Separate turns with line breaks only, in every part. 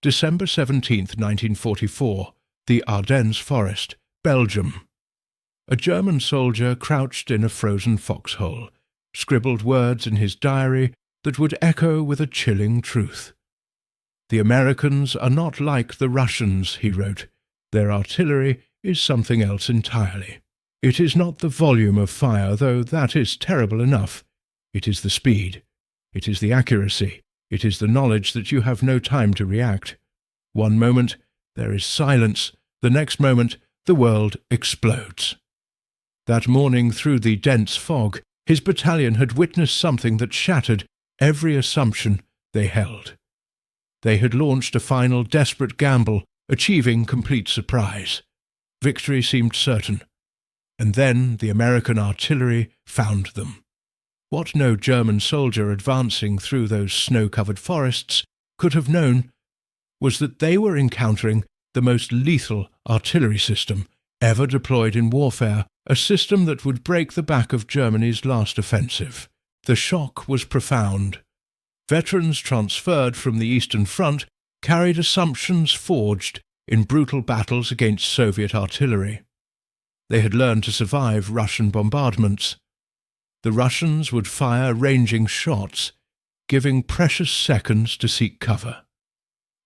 December 17, 1944, the Ardennes Forest, Belgium. A German soldier crouched in a frozen foxhole, scribbled words in his diary that would echo with a chilling truth. "The Americans are not like the Russians," he wrote. "Their artillery is something else entirely. It is not the volume of fire, though that is terrible enough. It is the speed. It is the accuracy. It is the knowledge that you have no time to react. One moment there is silence, the next moment the world explodes." That morning, through the dense fog, his battalion had witnessed something that shattered every assumption they held. They had launched a final desperate gamble, achieving complete surprise. Victory seemed certain. And then the American artillery found them. What no German soldier advancing through those snow-covered forests could have known was that they were encountering the most lethal artillery system ever deployed in warfare, a system that would break the back of Germany's last offensive. The shock was profound. Veterans transferred from the Eastern Front carried assumptions forged in brutal battles against Soviet artillery. They had learned to survive Russian bombardments. The Russians would fire ranging shots, giving precious seconds to seek cover.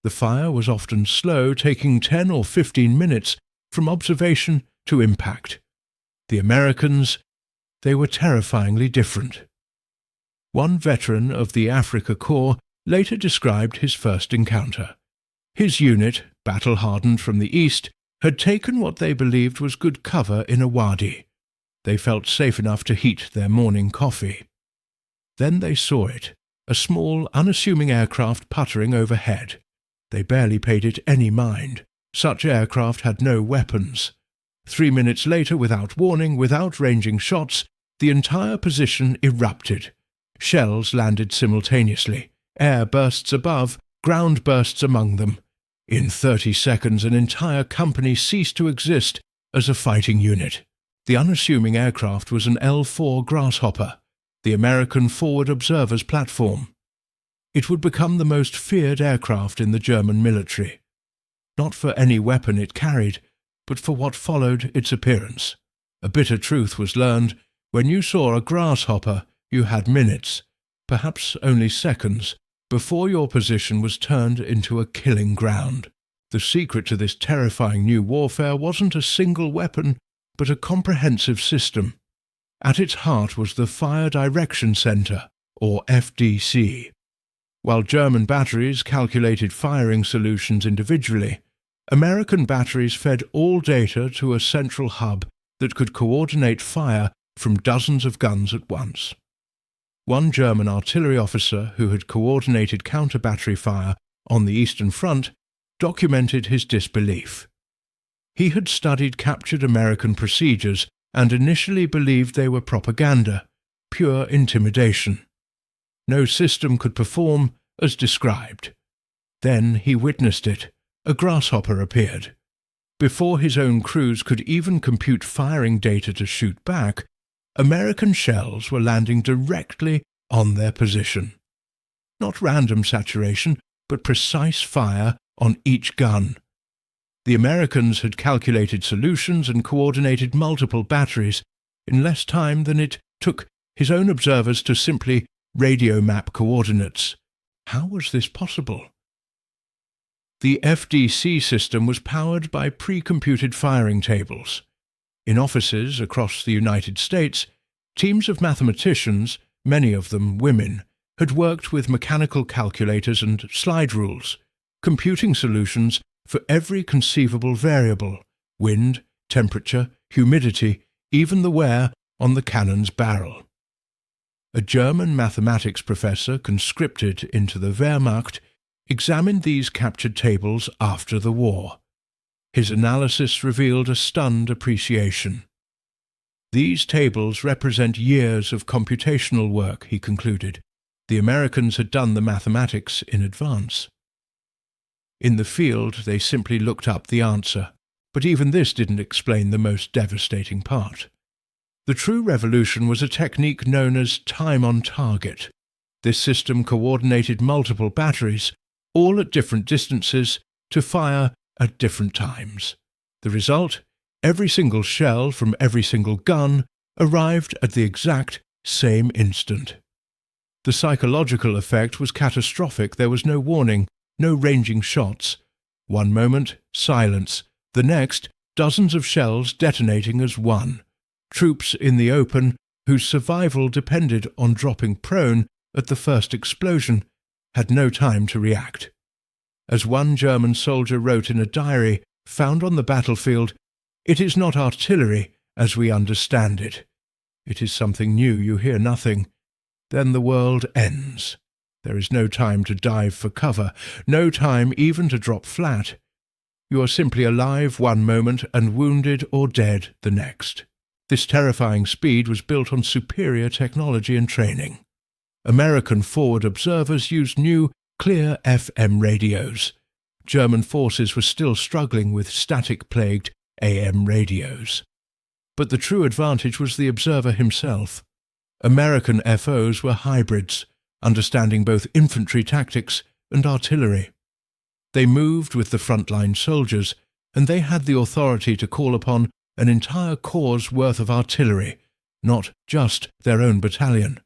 The fire was often slow, taking 10 or 15 minutes from observation to impact. The Americans, they were terrifyingly different. One veteran of the Africa Corps later described his first encounter. His unit, battle-hardened from the east, had taken what they believed was good cover in a wadi. They felt safe enough to heat their morning coffee. Then they saw it, a small, unassuming aircraft puttering overhead. They barely paid it any mind. Such aircraft had no weapons. 3 minutes later, without warning, without ranging shots, the entire position erupted. Shells landed simultaneously. Air bursts above, ground bursts among them. In 30 seconds, an entire company ceased to exist as a fighting unit. The unassuming aircraft was an L-4 Grasshopper, the American Forward Observer's platform. It would become the most feared aircraft in the German military. Not for any weapon it carried, but for what followed its appearance. A bitter truth was learned: when you saw a Grasshopper, you had minutes, perhaps only seconds, before your position was turned into a killing ground. The secret to this terrifying new warfare wasn't a single weapon, but a comprehensive system. At its heart was the Fire Direction Center, or FDC. While German batteries calculated firing solutions individually, American batteries fed all data to a central hub that could coordinate fire from dozens of guns at once. One German artillery officer who had coordinated counter-battery fire on the Eastern Front documented his disbelief. He had studied captured American procedures and initially believed they were propaganda, pure intimidation. No system could perform as described. Then he witnessed it. A Grasshopper appeared. Before his own crews could even compute firing data to shoot back, American shells were landing directly on their position. Not random saturation, but precise fire on each gun. The Americans had calculated solutions and coordinated multiple batteries in less time than it took his own observers to simply radio map coordinates. How was this possible? The FDC system was powered by pre-computed firing tables. In offices across the United States, teams of mathematicians, many of them women, had worked with mechanical calculators and slide rules, computing solutions for every conceivable variable: wind, temperature, humidity, even the wear on the cannon's barrel. A German mathematics professor conscripted into the Wehrmacht examined these captured tables after the war. His analysis revealed a stunned appreciation. These tables represent years of computational work, he concluded. The Americans had done the mathematics in advance. In the field, they simply looked up the answer, but even this didn't explain the most devastating part. The true revolution was a technique known as time on target. This system coordinated multiple batteries, all at different distances, to fire at different times. The result? Every single shell from every single gun arrived at the exact same instant. The psychological effect was catastrophic. There was no warning, no ranging shots. One moment, silence. The next, dozens of shells detonating as one. Troops in the open, whose survival depended on dropping prone at the first explosion, had no time to react. As one German soldier wrote in a diary found on the battlefield, "It is not artillery as we understand it. It is something new, you hear nothing. Then the world ends. There is no time to dive for cover, no time even to drop flat. You are simply alive one moment and wounded or dead the next." This terrifying speed was built on superior technology and training. American forward observers used new, clear FM radios. German forces were still struggling with static-plagued AM radios. But the true advantage was the observer himself. American FOs were hybrids, understanding both infantry tactics and artillery. They moved with the frontline soldiers, and they had the authority to call upon an entire corps' worth of artillery, not just their own battalion.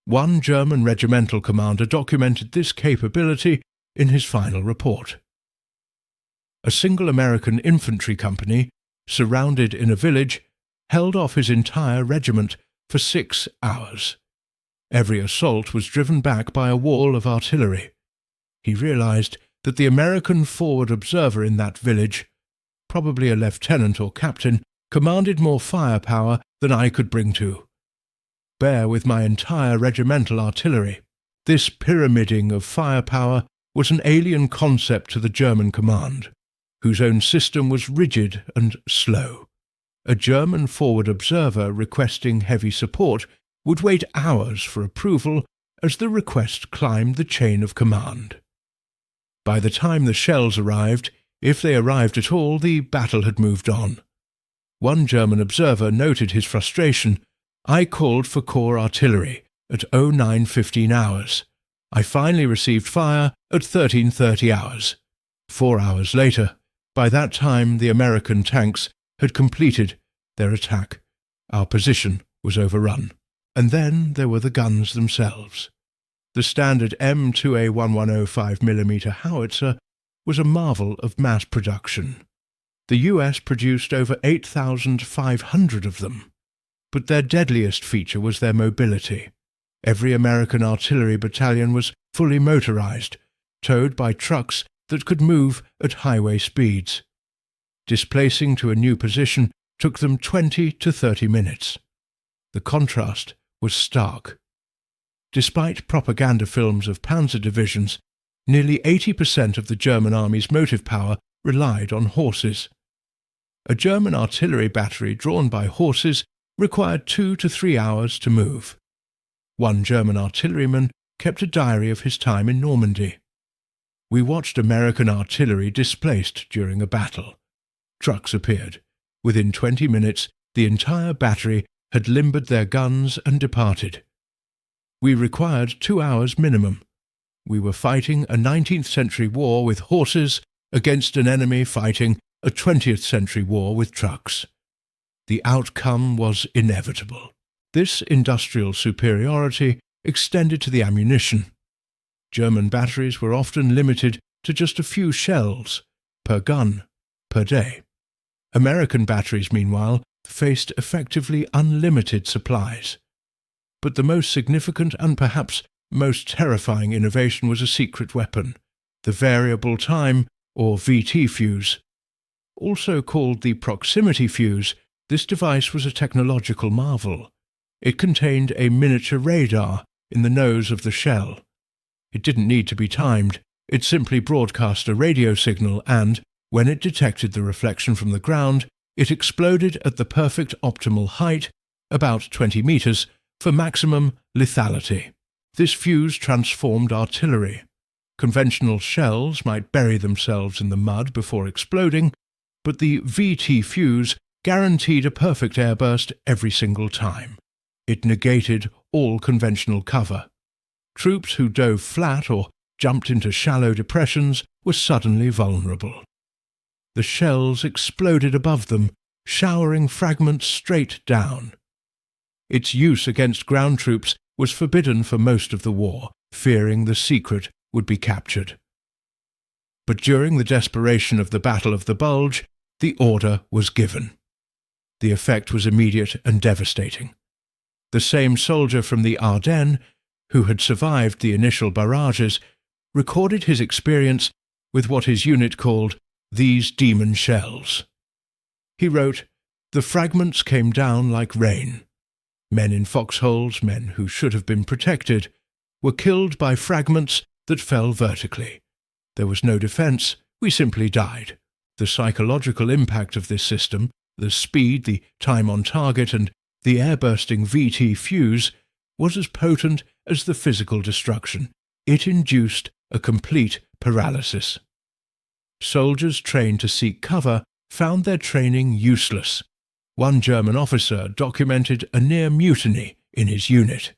One German regimental commander documented this capability in his final report. A single American infantry company, surrounded in a village, held off his entire regiment for 6 hours. Every assault was driven back by a wall of artillery. He realized that the American forward observer in that village, probably a lieutenant or captain, commanded more firepower than I could bring to bear with my entire regimental artillery. This pyramiding of firepower was an alien concept to the German command, whose own system was rigid and slow. A German forward observer requesting heavy support would wait hours for approval as the request climbed the chain of command. By the time the shells arrived, if they arrived at all, the battle had moved on. One German observer noted his frustration. "I called for corps artillery at 09:15 hours. I finally received fire at 13:30 hours. 4 hours later. By that time the American tanks had completed their attack. Our position was overrun." And then there were the guns themselves. The standard M2A1105 mm howitzer was a marvel of mass production. The US produced over 8,500 of them. But their deadliest feature was their mobility. Every American artillery battalion was fully motorized, towed by trucks that could move at highway speeds. Displacing to a new position took them 20 to 30 minutes. The contrast was stark. Despite propaganda films of panzer divisions, nearly 80% of the German army's motive power relied on horses. A German artillery battery drawn by horses required 2 to 3 hours to move. One German artilleryman kept a diary of his time in Normandy. "We watched American artillery displaced during a battle. Trucks appeared. Within 20 minutes, the entire battery had limbered their guns and departed. We required 2 hours minimum. We were fighting a 19th century war with horses against an enemy fighting a 20th century war with trucks. The outcome was inevitable. This industrial superiority extended to the ammunition. German batteries were often limited to just a few shells per gun per day. American batteries, meanwhile, faced effectively unlimited supplies. But the most significant and perhaps most terrifying innovation was a secret weapon, the variable time, or VT fuse. Also called the proximity fuse, this device was a technological marvel. It contained a miniature radar in the nose of the shell. It didn't need to be timed. It simply broadcast a radio signal and, when it detected the reflection from the ground, it exploded at the perfect optimal height, about 20 meters, for maximum lethality. This fuse transformed artillery. Conventional shells might bury themselves in the mud before exploding, but the VT fuse guaranteed a perfect airburst every single time. It negated all conventional cover. Troops who dove flat or jumped into shallow depressions, were suddenly vulnerable. The shells exploded above them, showering fragments straight down. Its use against ground troops was forbidden for most of the war, fearing the secret would be captured. But during the desperation of the Battle of the Bulge, the order was given. The effect was immediate and devastating. The same soldier from the Ardennes, who had survived the initial barrages, recorded his experience with what his unit called these demon shells. He wrote, "The fragments came down like rain. Men in foxholes, men who should have been protected, were killed by fragments that fell vertically. There was no defense, we simply died. The psychological impact of this system, the speed, the time on target, and the air-bursting VT fuse, was as potent as the physical destruction. It induced a complete paralysis." Soldiers trained to seek cover found their training useless. One German officer documented a near mutiny in his unit.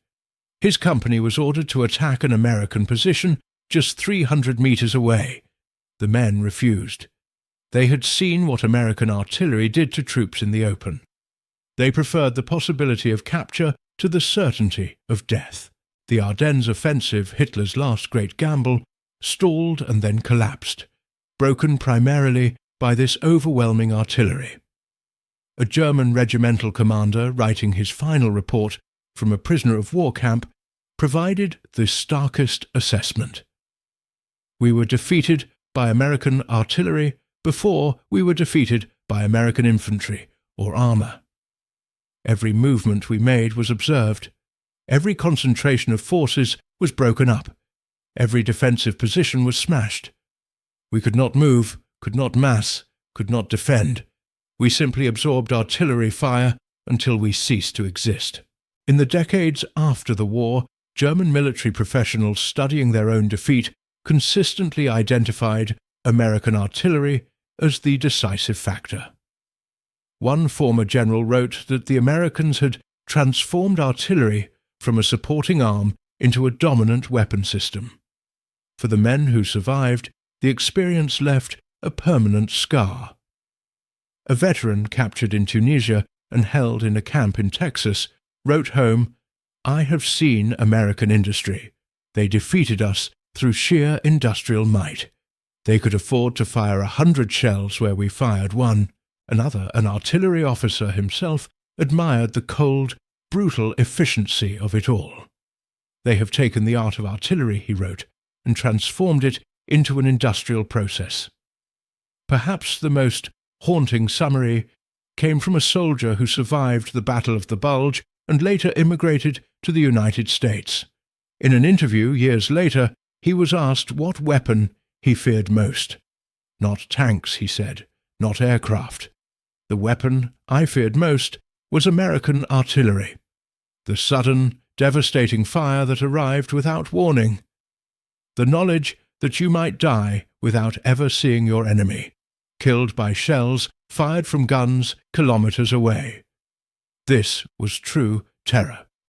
His company was ordered to attack an American position just 300 meters away. The men refused. They had seen what American artillery did to troops in the open. They preferred the possibility of capture to the certainty of death. The Ardennes offensive, Hitler's last great gamble, stalled and then collapsed, broken primarily by this overwhelming artillery. A German regimental commander, writing his final report from a prisoner of war camp, provided the starkest assessment. "We were defeated by American artillery before we were defeated by American infantry or armour. Every movement we made was observed. Every concentration of forces was broken up. Every defensive position was smashed. We could not move, could not mass, could not defend. We simply absorbed artillery fire until we ceased to exist." In the decades after the war, German military professionals studying their own defeat consistently identified American artillery as the decisive factor. One former general wrote that the Americans had transformed artillery from a supporting arm into a dominant weapon system. For the men who survived, the experience left a permanent scar. A veteran captured in Tunisia and held in a camp in Texas wrote home, "I have seen American industry. They defeated us through sheer industrial might. They could afford to fire 100 shells where we fired one." Another, an artillery officer himself, admired the cold, brutal efficiency of it all. "They have taken the art of artillery," he wrote, "and transformed it into an industrial process." Perhaps the most haunting summary came from a soldier who survived the Battle of the Bulge and later immigrated to the United States. In an interview years later, he was asked what weapon he feared most. "Not tanks," he said, "not aircraft. The weapon I feared most was American artillery. The sudden, devastating fire that arrived without warning. The knowledge that you might die without ever seeing your enemy, killed by shells fired from guns kilometers away. This was true terror."